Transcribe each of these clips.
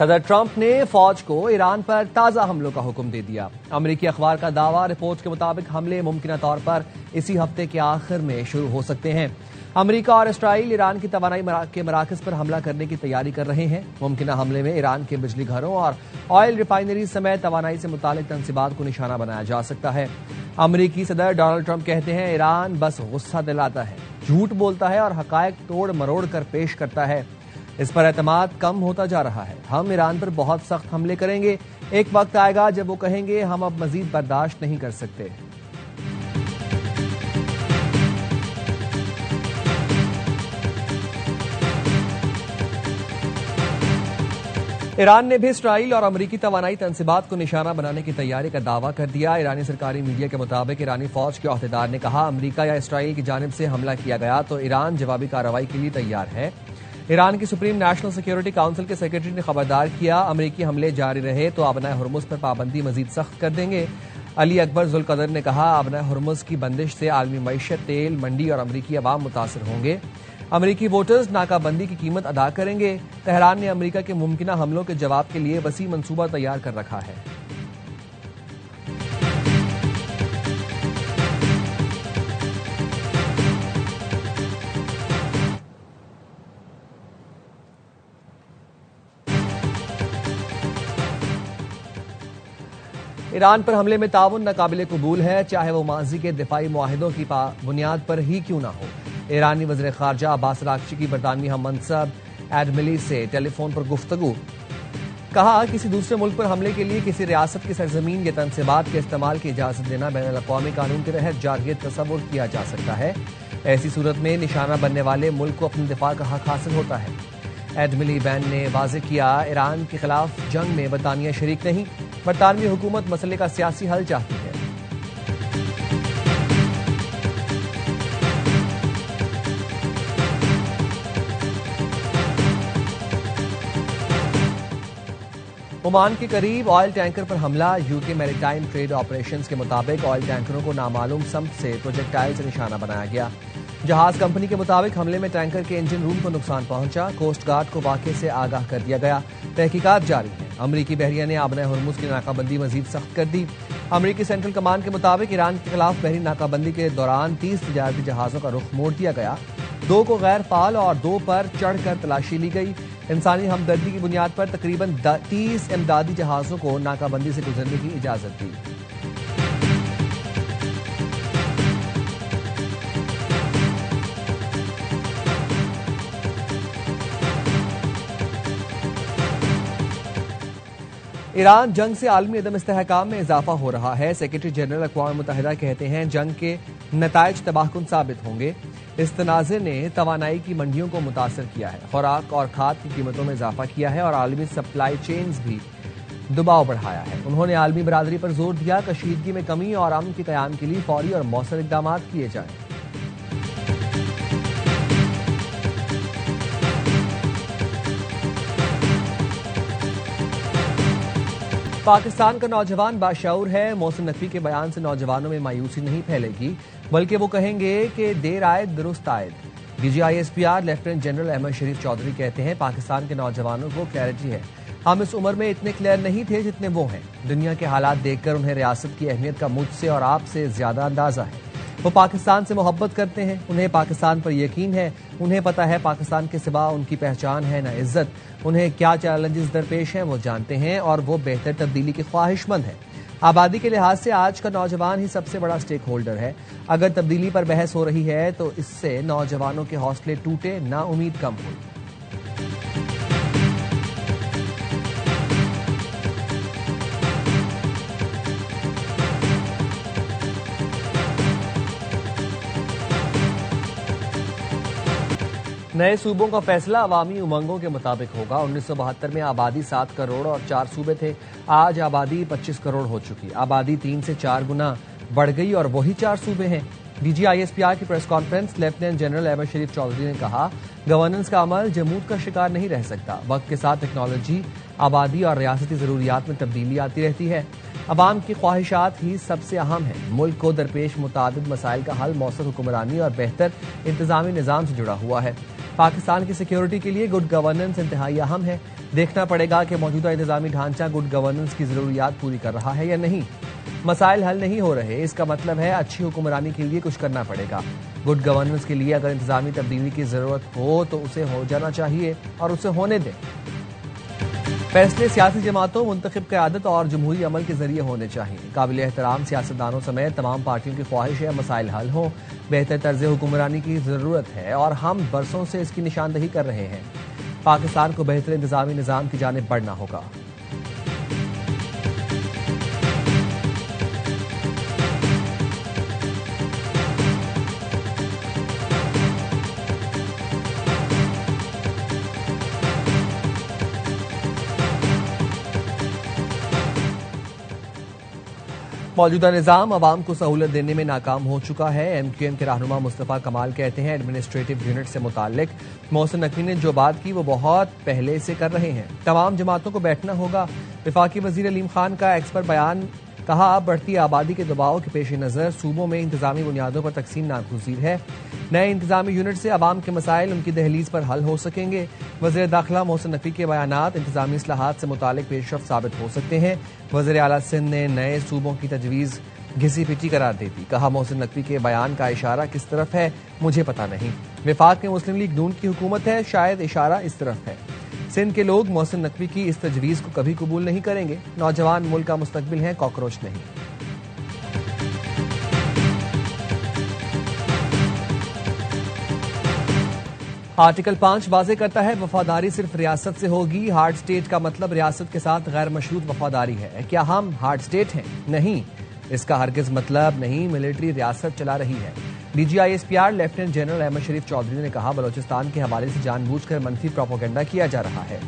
सदर ट्रंप ने फौज को ईरान पर ताजा हमलों का हुक्म दे दिया। अमेरिकी अखबार का दावा, रिपोर्ट के मुताबिक हमले मुमकिन तौर पर इसी हफ्ते के आखिर में शुरू हो सकते हैं। अमेरिका और इसराइल ईरान की तवानाई के मराकज पर हमला करने की तैयारी कर रहे हैं। मुमकिन हमले में ईरान के बिजली घरों और ऑयल रिफाइनरी समेत तवानाई से मुतालिक तंसीबात को निशाना बनाया जा सकता है। अमेरिकी सदर डोनाल्ड ट्रंप कहते हैं, ईरान बस गुस्सा दिलाता है, झूठ बोलता है और हकायक तोड़ मरोड़ कर पेश करता है। इस पर एतमाद कम होता जा रहा है। हम ईरान पर बहुत सख्त हमले करेंगे। एक वक्त आएगा जब वो कहेंगे हम अब मजीद बर्दाश्त नहीं कर सकते। ईरान ने भी इसराइल और अमेरिकी तवानाई तंसीबात को निशाना बनाने की तैयारी का दावा कर दिया। ईरानी सरकारी मीडिया के मुताबिक ईरानी फौज के अहदेदार ने कहा, अमेरिका या इसराइल की जानिब से हमला किया गया तो ईरान जवाबी कार्रवाई के लिए तैयार है। ईरान की सुप्रीम नेशनल सिक्योरिटी काउंसिल के सेक्रेटरी ने खबरदार किया, अमेरिकी हमले जारी रहे तो आबनाए हुर्मुज पर पाबंदी मजीद सख्त कर देंगे। अली अकबर जुल्कदर ने कहा, आबनाए हुर्मुज की बंदिश से आलमी मईशत, तेल, मंडी और अमेरिकी अवाम मुतासर होंगे। अमेरिकी वोटर्स नाकाबंदी की कीमत अदा करेंगे। तेहरान ने अमेरिका के मुमकिना हमलों के जवाब के लिए वसी मंसूबा तैयार कर रखा है। ईरान पर हमले में ताउन नाकाबिले कबूल है, चाहे वो माजी के दिफाई मुआहिदों की बुनियाद पर ही क्यों ना हो। ईरानी वज़ीर ख़ारजा अब्बास अराग़ची की बरतानवी हम मनसब एडमिली से टेलीफोन पर गुफ्तगू। कहा, किसी दूसरे मुल्क पर हमले के लिए किसी रियासत की सरजमीन या तंसीबात के इस्तेमाल की इजाज़त देना बैनुल अक़वामी कानून के तहत जारहियत तसव्वुर किया जा सकता है। ऐसी सूरत में निशाना बनने वाले मुल्क को अपने दिफा का हक हासिल होता है। एडमिली बैन ने वाज़ेह किया, ईरान के खिलाफ जंग में बरतानिया शरीक नहीं। बरतानवी हुकूमत मसले का सियासी हल चाहती है। ओमान के करीब ऑयल टैंकर पर हमला। यूके मैरीटाइम ट्रेड ऑपरेशंस के मुताबिक ऑयल टैंकरों को नामालूम समत से प्रोजेक्टाइल से निशाना बनाया गया। जहाज कंपनी के मुताबिक हमले में टैंकर के इंजन रूम को नुकसान पहुंचा। कोस्ट गार्ड को वाक़े से आगाह कर दिया गया। तहकीकात जारी है। अमरीकी बहरिया ने आबनाए हुर्मुज की नाकाबंदी मजीद सख्त कर दी। अमरीकी सेंट्रल कमान के मुताबिक ईरान के खिलाफ बहरी नाकाबंदी के दौरान 30 तिजारती जहाजों का रुख मोड़ दिया गया। 2 को गैर फाल और 2 पर चढ़कर तलाशी ली गई। इंसानी हमदर्दी की बुनियाद पर तकरीबन 30 इमदादी जहाजों को नाकाबंदी से गुजरने की इजाजत दी। ईरान जंग से आलमी अदम इस्तेहकाम में इजाफा हो रहा है। सेक्रेटरी जनरल अक़वाम मुत्तहिदा कहते हैं, जंग के नताइज तबाहकुन साबित होंगे। इस तनाज़े ने तवानाई की मंडियों को मुतासर किया है, खुराक और खाद की कीमतों में इजाफा किया है और आलमी सप्लाई चेन्स भी दबाव बढ़ाया है। उन्होंने आलमी बरादरी पर जोर दिया, कशीदगी में कमी और अमन के क़याम के लिए फौरी और मौसर इक़दाम किए जाएं। पाकिस्तान का नौजवान बाशऊर है। मौसम नकवी के बयान से नौजवानों में मायूसी नहीं फैलेगी, बल्कि वो कहेंगे कि देर आए दुरुस्त आए। DGISPR lieutenant general Ahmed Sharif Chaudhary कहते हैं, पाकिस्तान के नौजवानों को क्लैरिटी है। हम इस उम्र में इतने क्लियर नहीं थे जितने वो हैं। दुनिया के हालात देखकर उन्हें रियासत की अहमियत का मुझसे और आपसे ज्यादा अंदाजा है। वो पाकिस्तान से मोहब्बत करते हैं, उन्हें पाकिस्तान पर यकीन है। उन्हें पता है पाकिस्तान के सिवा उनकी पहचान है न इज्जत। उन्हें क्या चैलेंजेस दरपेश हैं वो जानते हैं और वो बेहतर तब्दीली के ख्वाहिशमंद हैं। आबादी के लिहाज से आज का नौजवान ही सबसे बड़ा स्टेक होल्डर है। अगर तब्दीली पर बहस हो रही है तो इससे नौजवानों के हौसले टूटे, ना उम्मीद कम हुई। नए सूबों का फैसला अवामी उमंगों के मुताबिक होगा। 1972 में आबादी 7 करोड़ और 4 सूबे थे। आज आबादी 25 करोड़ हो चुकी। आबादी 3 से 4 गुना बढ़ गई और वही 4 सूबे हैं। DGISPR की press conference lieutenant general Ahmed Sharif Chaudhry ने कहा, गवर्नेंस का अमल जमूत का शिकार नहीं रह सकता। वक्त के साथ टेक्नोलॉजी, आबादी और रियासती जरूरियात में तब्दीली आती रहती है। अवाम की ख्वाहिशात ही सबसे अहम है। मुल्क को दरपेश मुताबिद मसाइल का हल मौसर हुक्मरानी और बेहतर इंतजामी निज़ाम से जुड़ा हुआ है। पाकिस्तान की सिक्योरिटी के लिए गुड गवर्नेंस इंतहाई अहम है। देखना पड़ेगा कि मौजूदा इंतजामी ढांचा गुड गवर्नेंस की जरूरियात पूरी कर रहा है या नहीं। मसाइल हल नहीं हो रहे, इसका मतलब है अच्छी हुक्मरानी के लिए कुछ करना पड़ेगा। गुड गवर्नेंस के लिए अगर इंतजामी तब्दीली की जरूरत हो तो उसे हो जाना चाहिए और उसे होने दें। फैसले सियासी जमातों, मुंतखब क़यादत और जमहूरी अमल के जरिए होने चाहिए। काबिल एहतराम सियासतदानों समेत तमाम पार्टियों की ख्वाहिश है मसाइल हल हों। बेहतर तर्ज हुक्मरानी की जरूरत है और हम बरसों से इसकी निशानदही कर रहे हैं। पाकिस्तान को बेहतर इंतजामी निज़ाम की जानिब बढ़ना होगा। मौजूदा निज़ाम अवाम को सहूलत देने में नाकाम हो चुका है। MQM के रहनुमा मुस्तफ़ा कमाल कहते हैं एडमिनिस्ट्रेटिव यूनिट से मुताल्लिक मोहसिन नकवी ने जो बात की वो बहुत पहले से कर रहे हैं। तमाम जमातों को बैठना होगा। वफाकी वज़ीर अलीम खान का एक्स पर बयान, कहा बढ़ती आबादी के दबाव के पेश नज़र सूबों में इंतजामी बुनियादों पर तकसीम नागुज़ीर है। नए इंतजामी यूनिट से अवाम के मसाइल उनकी दहलीज पर हल हो सकेंगे। वज़ीर दाखिला मोहसिन नकवी के बयानात इंतजामी इस्लाहात से मुतालिक पेशरफ्त साबित हो सकते हैं। वज़ीर आला सिंध ने नए सूबों की तजवीज़ घिसी पिटी करार दे दी। कहा मोहसिन नकवी के बयान का इशारा किस तरफ है मुझे पता नहीं। वफाक में मुस्लिम लीग नून की हुकूमत है, शायद इशारा इस तरफ है। सिंध के लोग मोहसिन नकवी की इस तजवीज़ को कभी कबूल नहीं करेंगे। नौजवान मुल्क का मुस्तकबिल है, कॉकरोच नहीं। आर्टिकल 5 वाज़ेह करता है वफादारी सिर्फ रियासत से होगी। हार्ड स्टेट का मतलब रियासत के साथ गैर मशरूत वफादारी है। क्या हम हार्ड स्टेट हैं? नहीं, इसका हरगिज मतलब नहीं। मिलिट्री रियासत चला रही है। DGISPR lieutenant general Ahmed Sharif Chaudhry ने कहा बलोचिस्तान के हवाले से जानबूझकर मनफी प्रोपेगेंडा किया जा रहा है।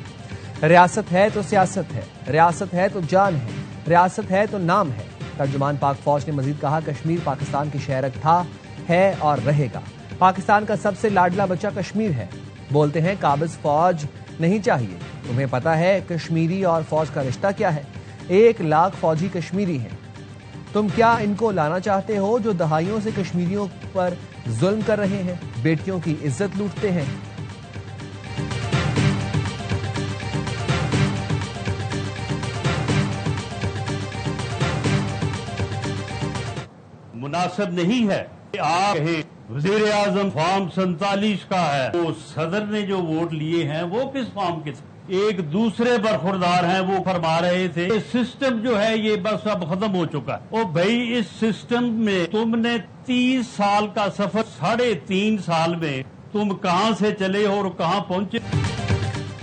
रियासत है तो सियासत है, रियासत है तो जान है, रियासत है तो नाम है। तर्जुमान पाक फौज ने मजीद कहा कश्मीर पाकिस्तान की शहरक था, है और रहेगा। पाकिस्तान का सबसे लाडला बच्चा कश्मीर है। बोलते हैं काबिज फौज नहीं चाहिए। तुम्हें पता है कश्मीरी और फौज का रिश्ता क्या है? 1 लाख फौजी कश्मीरी हैं। तुम क्या इनको लाना चाहते हो जो दहाइयों से कश्मीरियों पर जुल्म कर रहे हैं, बेटियों की इज्जत लूटते हैं? मुनासिब नहीं है कि आप वजीर आजम फॉर्म 47 का है। वो सदर ने जो वोट लिए हैं वो किस फॉर्म के थे? एक दूसरे बरखुरदार हैं। वो फरमा रहे थे ये सिस्टम जो है ये बस अब खत्म हो चुका है। ओ भाई, इस सिस्टम में तुमने 30 साल का सफर 3.5 साल में तुम कहां से चले हो और कहां पहुंचे?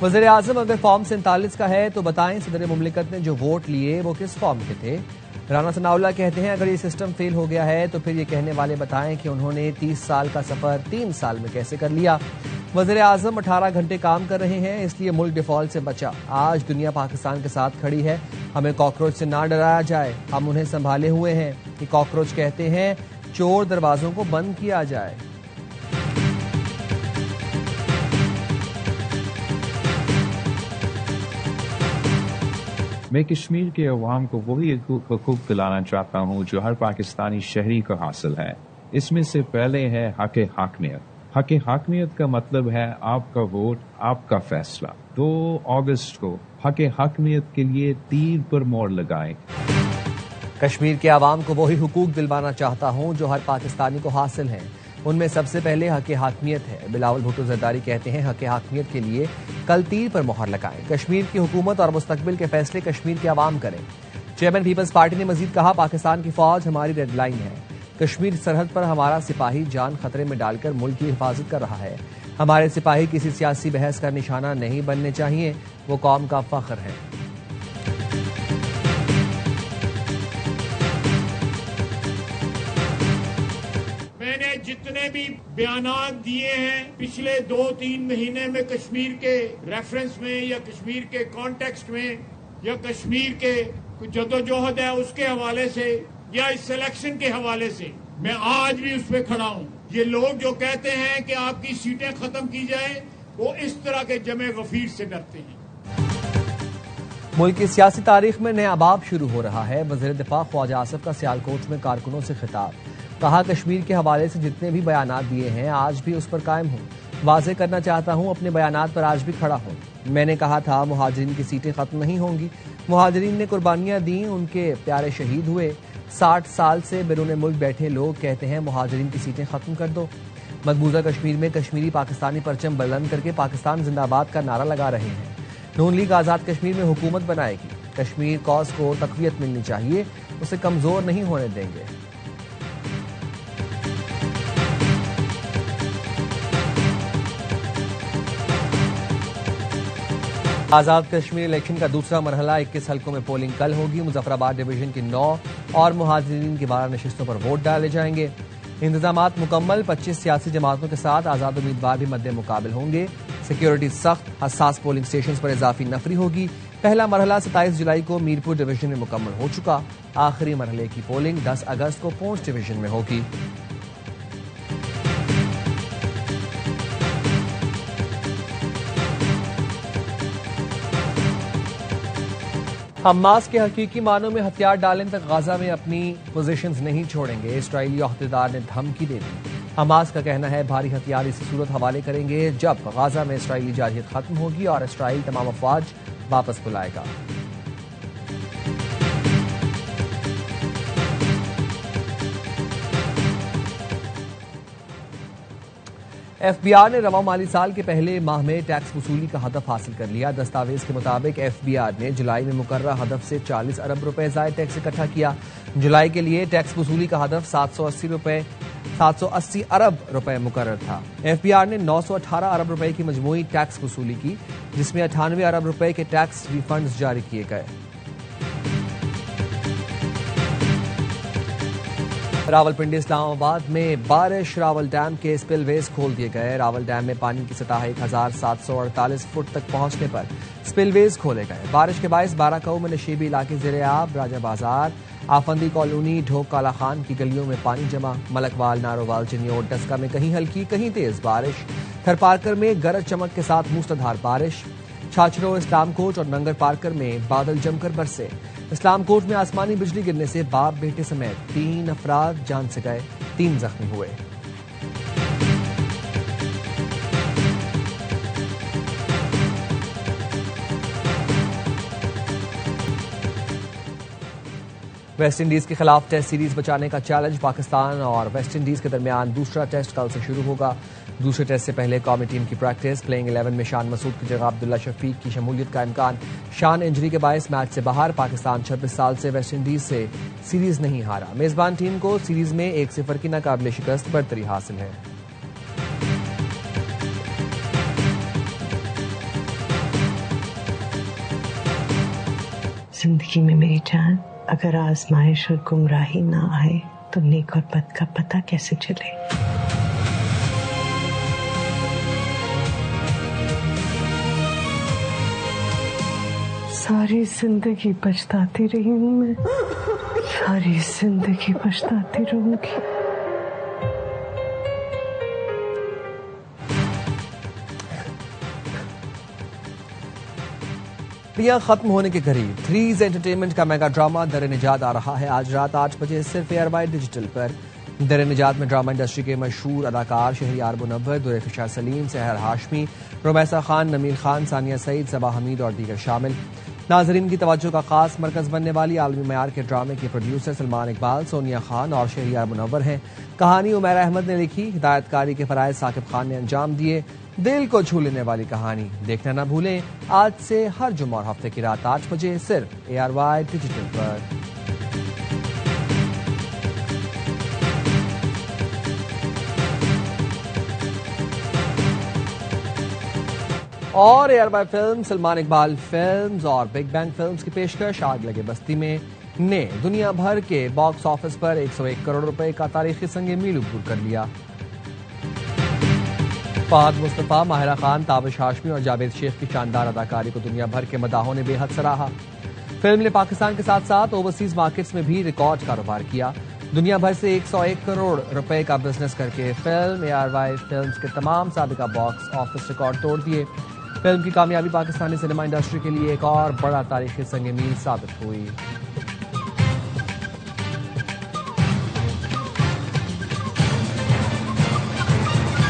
वज़ीर आज़म अगर फॉर्म 47 का है तो बताएं सदर मुमलिकत ने जो वोट लिए वो किस फॉर्म के थे? राना सनाउल्लाह कहते हैं अगर ये सिस्टम फेल हो गया है तो फिर ये कहने वाले बताएं कि उन्होंने 30 साल का सफर 3 साल में कैसे कर लिया। वज़ीर आज़म 18 घंटे काम कर रहे हैं इसलिए मुल्क डिफॉल्ट से बचा। आज दुनिया पाकिस्तान के साथ खड़ी है। हमें कॉकरोच से ना डराया जाए, हम उन्हें संभाले हुए हैं। कि कॉकरोच कहते हैं चोर दरवाजों को बंद किया जाए। मैं कश्मीर के अवाम को वही हकूक़ दिलाना चाहता हूँ जो हर पाकिस्तानी शहरी को हासिल है। इसमें से पहले है हक हाकमियत। हक हाकमियत का मतलब है आपका वोट, आपका फैसला। 2 अगस्त को हक हाकमियत के लिए तीर पर मोड़ लगाएं। कश्मीर के अवाम को वही हुकूक दिलवाना चाहता हूँ जो हर पाकिस्तानी को हासिल हैं। उनमें सबसे पहले हक हाकमियत है। बिलावल भुट्टो जरदारी कहते हैं हक हाकमियत के लिए कल तीर पर मोहर लगाएं। कश्मीर की हुकूमत और मुस्तकबिल के फैसले कश्मीर के अवाम करें। चेयरमैन पीपल्स पार्टी ने मजीद कहा पाकिस्तान की फौज हमारी रेड लाइन है। कश्मीर सरहद पर हमारा सिपाही जान खतरे में डालकर मुल्क की हिफाजत कर रहा है। हमारे सिपाही किसी सियासी बहस का निशाना नहीं बनने चाहिए, वो कौम का फख्र है। मैंने जितने भी बयानात दिए हैं पिछले 2-3 महीने में कश्मीर के रेफरेंस में या कश्मीर के कॉन्टेक्स्ट में या कश्मीर के कुछ जदोजहद है उसके हवाले से या इस सिलेक्शन के हवाले से, मैं आज भी उस पर खड़ा हूं। ये लोग जो कहते हैं कि आपकी सीटें खत्म की जाएं, वो इस तरह के जमे गफीर से डरते हैं। मुल्क की सियासी तारीख में नया बाब शुरू हो रहा है। वज़ीर दिफा ख्वाजा आसिफ का सियालकोट में कारकुनों से खिताब। कहा कश्मीर के हवाले से जितने भी बयानात दिए हैं आज भी उस पर कायम हूं। वाज़ेह करना चाहता हूं, अपने बयानात पर आज भी खड़ा हूं। मैंने कहा था मुहाजिरीन की सीटें खत्म नहीं होंगी। मुहाजिरीन ने कुर्बानियां दी, उनके प्यारे शहीद हुए। 60 साल से बैरून मुल्क बैठे लोग कहते हैं मुहाजिरीन की सीटें खत्म कर दो। मकबूजा कश्मीर में कश्मीरी पाकिस्तानी परचम बुलंद करके पाकिस्तान जिंदाबाद का नारा लगा रहे हैं। नून लीग आज़ाद कश्मीर में हुकूमत बनाएगी। कश्मीर कॉज को तक़वियत मिलनी चाहिए, उसे कमजोर नहीं होने देंगे। आज़ाद कश्मीर इलेक्शन का दूसरा मरहला 21 हल्कों में पोलिंग कल होगी। मुजफ्फराबाद डिवीजन की 9 और मुहाजिरीन की 12 नशिस्तों पर वोट डाले जाएंगे। इंतजामात मुकम्मल, 25 सियासी जमातों के साथ आज़ाद उम्मीदवार भी मद्दे मुकाबिल होंगे। सिक्योरिटी सख्त, हसास पोलिंग स्टेशन पर इजाफी नफरी होगी। पहला मरहला 27 जुलाई को मीरपुर डिवीजन में मुकम्मल हो चुका। आखिरी मरहले की पोलिंग 10 अगस्त को पूंछ डिवीजन में होगी। हमास के हकीकी मानों में हथियार डालने तक गाजा में अपनी पोजीशंस नहीं छोड़ेंगे। इस्राएली अहदेदार ने धमकी दे दी। हमास का कहना है भारी हथियार इसी सूरत हवाले करेंगे जब गाजा में इस्राएली जारहियत खत्म होगी और इस्राएल तमाम अफवाज वापस बुलाएगा। एफबीआर ने रवां माली साल के पहले माह में टैक्स वसूली का हदफ हासिल कर लिया। दस्तावेज के मुताबिक एफबीआर ने जुलाई में मुकर्रर हदफ से 40 अरब रुपए ज़ायद टैक्स इकट्ठा किया। जुलाई के लिए टैक्स वसूली का हदफ 780 अरब रुपए मुकर्रर था। एफबीआर ने 918 अरब रुपए की मजमूई टैक्स वसूली की, जिसमें 98 अरब रुपए के टैक्स रिफंड्स जारी किए गए। रावलपिंडी इस्लामाबाद में बारिश, रावल डैम के स्पिलवेज खोल दिए गए। रावल डैम में पानी की सतह 1748 फुट तक पहुंचने पर स्पिलवेज खोले गए। बारिश के बायस 12 कऊ में नशीबी इलाके ज़ेरे आब, राजा बाजार, आफंदी कॉलोनी, ढोक काला खान की गलियों में पानी जमा। मलकवाल, नारोवाल, चिन्योट, डस्का में कहीं हल्की कहीं तेज बारिश। थरपारकर में गरज चमक के साथ मूसलाधार बारिश। छाछरो, इस्लामकोट और नंगर पार्कर में बादल जमकर बरसे। इस्लामकोट में आसमानी बिजली गिरने से बाप बेटे समेत 3 अफराद जान से गए, 3 जख्मी हुए। वेस्ट इंडीज के खिलाफ टेस्ट सीरीज बचाने का चैलेंज। पाकिस्तान और वेस्ट इंडीज के दरमियान दूसरा टेस्ट कल से शुरू होगा। दूसरे टेस्ट से पहले कौमी टीम की प्रैक्टिस। प्लेइंग 11 में शान मसूद की जगह अब्दुल्ला शफीक की शमूलियत का इम्कान। शान इंजरी के बायस मैच से बाहर। पाकिस्तान 26 साल से वेस्ट इंडीज से सीरीज नहीं हारा। मेजबान टीम को सीरीज में 1-0 की नाकाबिले शिकस्त बरतरी हासिल है। जिंदगी में मेरी जान, अगर आजमाइश और गुमराही ना आए तो नेक और बद का पता कैसे चले। सारी जिंदगी पछताती रही हूँ मैं, सारी जिंदगी पछताती रहूंगी। खत्म होने के करीब थ्रीज एंटरटेनमेंट का मेगा ड्रामा दर निजात आ रहा है। आज रात 8 बजे सिर्फ एयरवाइड डिजिटल पर। दर निजात में ड्रामा इंडस्ट्री के मशहूर अदाकार शहरियार मुनव्वर, दुरैफिशा सलीम, सहर हाशमी, रुमैसा खान, नमीर खान, सानिया सईद, सबा हमीद और दीगर शामिल। नाजरीन की तवज्जो का खास मरकज बनने वाली आलमी मयार के ड्रामे के प्रोड्यूसर सलमान इकबाल, सोनिया खान और शहरियार मुनव्वर हैं। कहानी उमैरा अहमद ने लिखी, हिदायतकारी के फराइज साकिब खान ने अंजाम दिए। दिल को छू लेने वाली कहानी देखना ना भूलें। आज से हर जुम्मा और हफ्ते की रात 8 बजे सिर्फ एयरवाइड डिजिटल पर। और एयरवाइड फिल्म, सलमान इकबाल फिल्म्स और बिग बैंग फिल्म्स की पेशकश आग लगे बस्ती में ने दुनिया भर के बॉक्स ऑफिस पर 101 करोड़ रुपए का तारीखी संगे मील अबूर कर लिया। फहद मुस्तफा, माहिरा खान, ताबिश हाशमी और जावेद शेख की शानदार अदाकारी को दुनिया भर के मदाहों ने बेहद सराहा। फिल्म ने पाकिस्तान के साथ साथ ओवरसीज मार्केट्स में भी रिकॉर्ड कारोबार किया। दुनिया भर से 101 करोड़ रुपए का बिजनेस करके फिल्म एयरवाइड फिल्म्स के तमाम साबिका बॉक्स ऑफिस रिकॉर्ड तोड़ दिए। फिल्म की कामयाबी पाकिस्तानी सिनेमा इंडस्ट्री के लिए एक और बड़ा तारीखी संग मील साबित हुई।